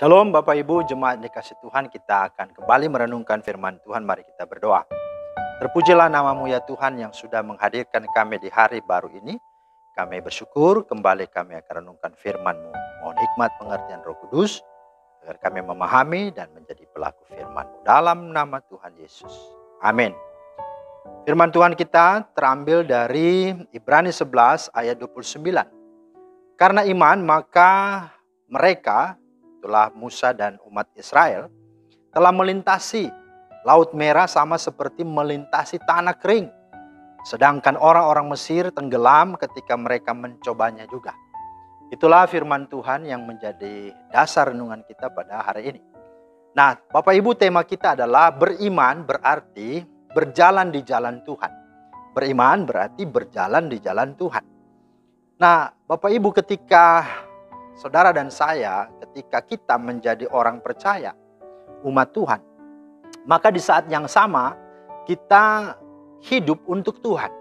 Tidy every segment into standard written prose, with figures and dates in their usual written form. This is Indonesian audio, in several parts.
Shalom Bapak Ibu, jemaat dikasih Tuhan, kita akan kembali merenungkan firman Tuhan. Mari kita berdoa. Terpujilah nama-Mu ya Tuhan yang sudah menghadirkan kami di hari baru ini. Kami bersyukur kembali kami akan renungkan firman-Mu. Mohon hikmat pengertian Roh Kudus, agar kami memahami dan menjadi pelaku firman-Mu. Dalam nama Tuhan Yesus. Amin. Firman Tuhan kita terambil dari Ibrani 11 ayat 29. Karena iman maka mereka, itulah Musa dan umat Israel, telah melintasi Laut Merah sama seperti melintasi tanah kering. Sedangkan orang-orang Mesir tenggelam ketika mereka mencobanya juga. Itulah firman Tuhan yang menjadi dasar renungan kita pada hari ini. Nah, Bapak Ibu, tema kita adalah beriman berarti berjalan di jalan Tuhan. Beriman berarti berjalan di jalan Tuhan. Nah, Bapak Ibu, ketika saudara dan saya, ketika kita menjadi orang percaya, umat Tuhan, maka di saat yang sama kita hidup untuk Tuhan.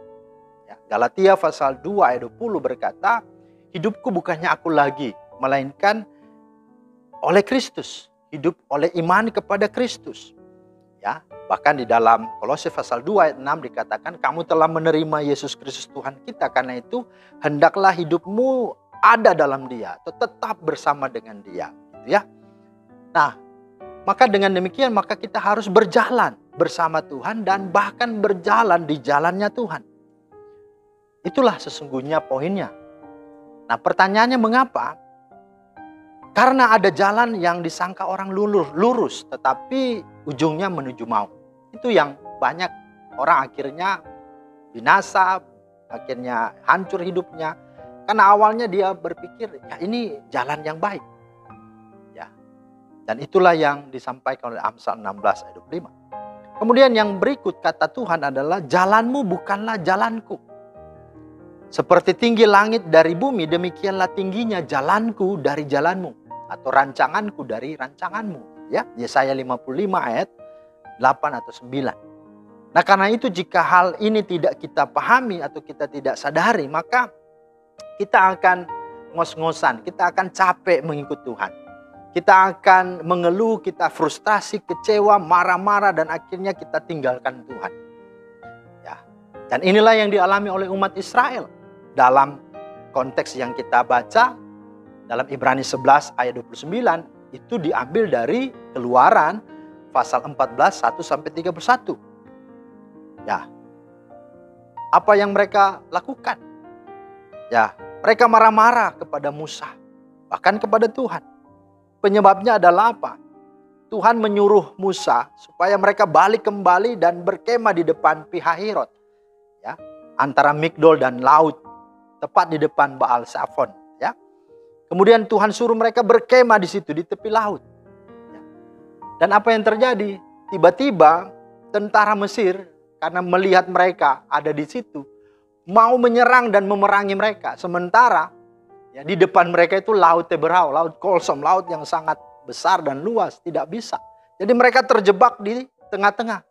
Galatia pasal 2 ayat 20 berkata, hidupku bukannya aku lagi, melainkan oleh Kristus. Hidup oleh iman kepada Kristus. Ya, bahkan di dalam Kolose pasal 2 ayat 6 dikatakan, kamu telah menerima Yesus Kristus Tuhan kita, karena itu hendaklah hidupmu ada dalam Dia, atau tetap bersama dengan Dia, gitu ya. Nah, maka dengan demikian maka kita harus berjalan bersama Tuhan dan bahkan berjalan di jalannya Tuhan. Itulah sesungguhnya poinnya. Nah, pertanyaannya mengapa? Karena ada jalan yang disangka orang lurus, tetapi ujungnya menuju maut. Itu yang banyak orang akhirnya binasa, akhirnya hancur hidupnya. Karena awalnya dia berpikir, ya ini jalan yang baik. Ya. Dan itulah yang disampaikan oleh Amsal 16 ayat 25. Kemudian yang berikut kata Tuhan adalah, jalanmu bukanlah jalanku. Seperti tinggi langit dari bumi, demikianlah tingginya jalanku dari jalanmu. Atau rancanganku dari rancanganmu. Ya, Yesaya 55 ayat 8 atau 9. Nah, karena itu jika hal ini tidak kita pahami atau kita tidak sadari, maka kita akan ngos-ngosan, kita akan capek mengikut Tuhan. Kita akan mengeluh, kita frustrasi, kecewa, marah-marah, dan akhirnya kita tinggalkan Tuhan. Ya. Dan inilah yang dialami oleh umat Israel. Dalam konteks yang kita baca, dalam Ibrani 11 ayat 29, itu diambil dari Keluaran pasal 14, 1-31. Ya. Apa yang mereka lakukan? Ya, mereka marah-marah kepada Musa, bahkan kepada Tuhan. Penyebabnya adalah apa? Tuhan menyuruh Musa supaya mereka balik kembali dan berkemah di depan Pihahirot, ya, antara Migdol dan laut, tepat di depan Baal Safon. Ya. Kemudian Tuhan suruh mereka berkemah di situ di tepi laut. Ya. Dan apa yang terjadi? Tiba-tiba tentara Mesir, karena melihat mereka ada di situ, mau menyerang dan memerangi mereka. Sementara ya, di depan mereka itu laut Teberau, laut Kolsom, laut yang sangat besar dan luas, tidak bisa. Jadi mereka terjebak di tengah-tengah.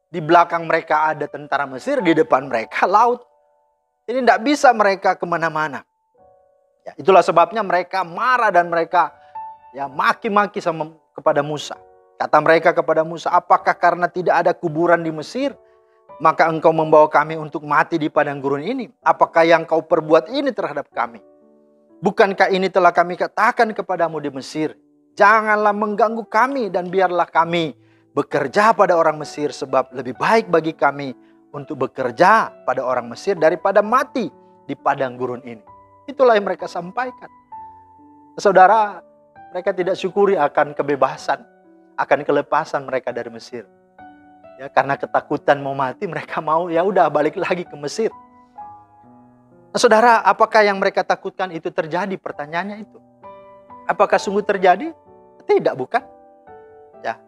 Di belakang mereka ada tentara Mesir, di depan mereka laut. Jadi tidak bisa mereka kemana-mana. Ya, itulah sebabnya mereka marah dan mereka ya maki-maki kepada Musa. Kata mereka kepada Musa, apakah karena tidak ada kuburan di Mesir, maka engkau membawa kami untuk mati di padang gurun ini? Apakah yang kau perbuat ini terhadap kami? Bukankah ini telah kami katakan kepadamu di Mesir? Janganlah mengganggu kami dan biarlah kami bekerja pada orang Mesir, sebab lebih baik bagi kami untuk bekerja pada orang Mesir daripada mati di padang gurun ini. Itulah yang mereka sampaikan. Saudara, mereka tidak syukuri akan kebebasan, akan kelepasan mereka dari Mesir. Ya, karena ketakutan mau mati, mereka mau ya udah balik lagi ke Mesir. Nah, saudara, apakah yang mereka takutkan itu terjadi? Pertanyaannya itu. Apakah sungguh terjadi? Tidak, bukan? Ya.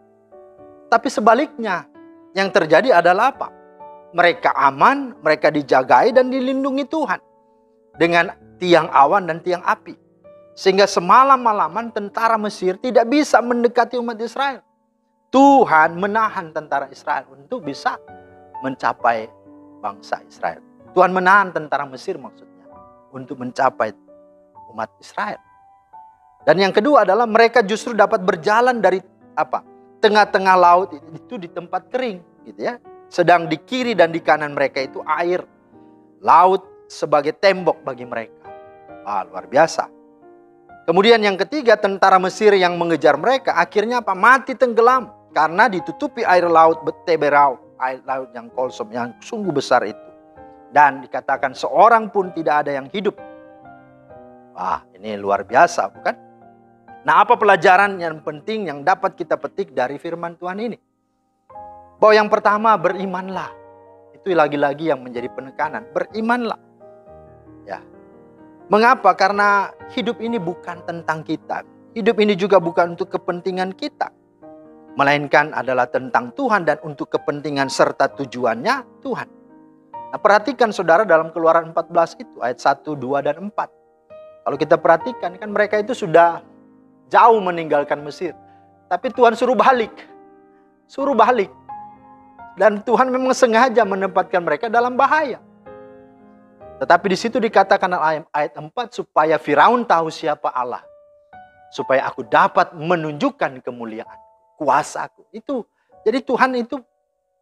Tapi sebaliknya, yang terjadi adalah apa? Mereka aman, mereka dijagai dan dilindungi Tuhan dengan tiang awan dan tiang api. Sehingga semalam-malaman tentara Mesir tidak bisa mendekati umat Israel. Tuhan menahan tentara Israel untuk bisa mencapai bangsa Israel. Tuhan menahan tentara Mesir maksudnya untuk mencapai umat Israel. Dan yang kedua adalah mereka justru dapat berjalan dari tengah-tengah laut itu di tempat kering, gitu ya. Sedang di kiri dan di kanan mereka itu air. Laut sebagai tembok bagi mereka. Wah, luar biasa. Kemudian yang ketiga, tentara Mesir yang mengejar mereka akhirnya mati tenggelam karena ditutupi air laut Beteberau, air laut yang kolsom yang sungguh besar itu. Dan dikatakan seorang pun tidak ada yang hidup. Wah, ini luar biasa, bukan? Nah, apa pelajaran yang penting yang dapat kita petik dari firman Tuhan ini? Bahwa yang pertama, berimanlah. Itu lagi-lagi yang menjadi penekanan. Berimanlah. Ya. Mengapa? Karena hidup ini bukan tentang kita. Hidup ini juga bukan untuk kepentingan kita. Melainkan adalah tentang Tuhan dan untuk kepentingan serta tujuannya Tuhan. Nah, perhatikan saudara dalam Keluaran 14 itu ayat 1, 2, dan 4. Kalau kita perhatikan kan mereka itu sudah jauh meninggalkan Mesir. Tapi Tuhan suruh balik. Suruh balik. Dan Tuhan memang sengaja menempatkan mereka dalam bahaya. Tetapi di situ dikatakan ayat 4 supaya Firaun tahu siapa Allah. Supaya aku dapat menunjukkan kemuliaan, kuasaku. Itu. Jadi Tuhan itu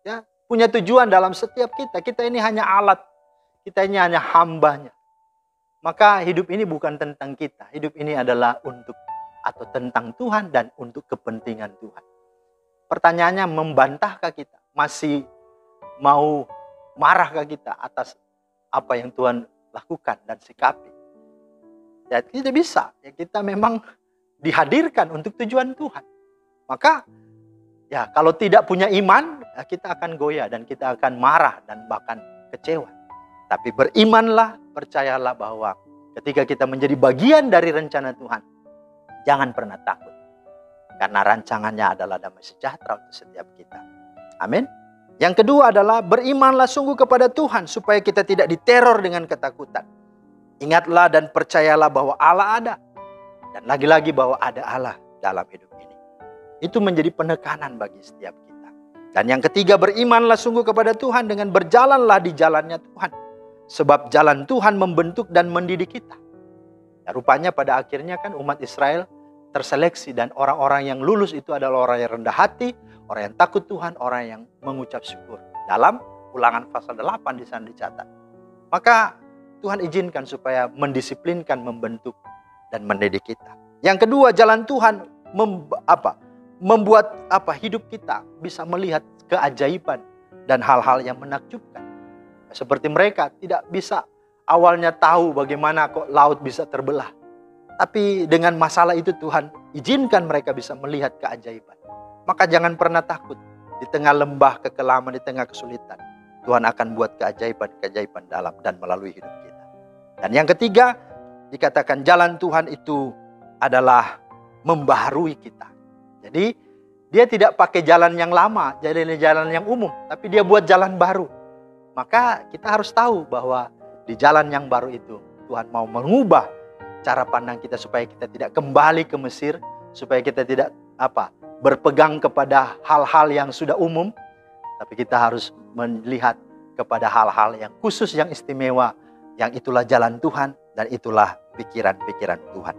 ya punya tujuan dalam setiap kita. Kita ini hanya alat. Kita ini hanya hambanya. Maka hidup ini bukan tentang kita. Hidup ini adalah untuk atau tentang Tuhan dan untuk kepentingan Tuhan. Pertanyaannya, membantahkah kita? Masih mau marahkah kita atas apa yang Tuhan lakukan dan sikapi? Ya tidak bisa. Ya, kita memang dihadirkan untuk tujuan Tuhan. Maka ya kalau tidak punya iman, ya kita akan goyah dan kita akan marah dan bahkan kecewa. Tapi berimanlah, percayalah bahwa ketika kita menjadi bagian dari rencana Tuhan, jangan pernah takut. Karena rancangannya adalah damai sejahtera untuk setiap kita. Amin. Yang kedua adalah berimanlah sungguh kepada Tuhan supaya kita tidak diteror dengan ketakutan. Ingatlah dan percayalah bahwa Allah ada. Dan lagi-lagi bahwa ada Allah dalam hidup ini. Itu menjadi penekanan bagi setiap kita. Dan yang ketiga, berimanlah sungguh kepada Tuhan dengan berjalanlah di jalannya Tuhan. Sebab jalan Tuhan membentuk dan mendidik kita. Ya, rupanya pada akhirnya kan umat Israel terseleksi dan orang-orang yang lulus itu adalah orang yang rendah hati, orang yang takut Tuhan, orang yang mengucap syukur. Dalam Ulangan pasal 8 di sana dicatat. Maka Tuhan izinkan supaya mendisiplinkan, membentuk dan mendidik kita. Yang kedua, jalan Tuhan membuat hidup kita bisa melihat keajaiban dan hal-hal yang menakjubkan. Seperti mereka tidak bisa awalnya tahu bagaimana kok laut bisa terbelah. Tapi dengan masalah itu Tuhan izinkan mereka bisa melihat keajaiban. Maka jangan pernah takut. Di tengah lembah kekelaman, di tengah kesulitan, Tuhan akan buat keajaiban-keajaiban dalam dan melalui hidup kita. Dan yang ketiga, dikatakan jalan Tuhan itu adalah membaharui kita. Jadi dia tidak pakai jalan yang lama, jalan yang umum, tapi dia buat jalan baru. Maka kita harus tahu bahwa di jalan yang baru itu Tuhan mau mengubah cara pandang kita supaya kita tidak kembali ke Mesir, supaya kita tidak berpegang kepada hal-hal yang sudah umum, tapi kita harus melihat kepada hal-hal yang khusus, yang istimewa, yang itulah jalan Tuhan dan itulah pikiran-pikiran Tuhan.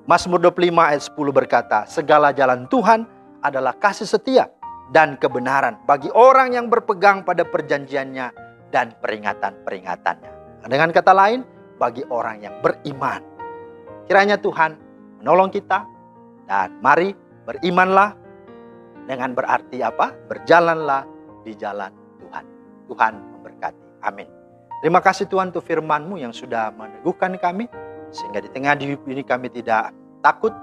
Mazmur 25 ayat 10 berkata, segala jalan Tuhan adalah kasih setia dan kebenaran bagi orang yang berpegang pada perjanjiannya dan peringatan-peringatannya. Dengan kata lain, bagi orang yang beriman. Kiranya Tuhan menolong kita dan mari berimanlah dengan berarti berjalanlah di jalan Tuhan. Tuhan memberkati. Amin. Terima kasih Tuhan untuk firman-Mu yang sudah meneguhkan kami. Sehingga di tengah hidup ini kami tidak takut.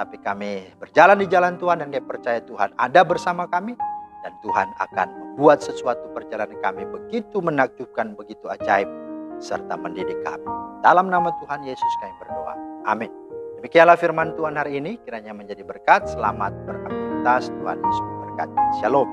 Tapi kami berjalan di jalan Tuhan dan kami percaya Tuhan ada bersama kami. Dan Tuhan akan membuat sesuatu perjalanan kami begitu menakjubkan, begitu ajaib. Serta mendidik kami. Dalam nama Tuhan Yesus kami berdoa. Amin. Demikianlah firman Tuhan hari ini. Kiranya menjadi berkat. Selamat beraktivitas. Tuhan Yesus memberkati. Shalom.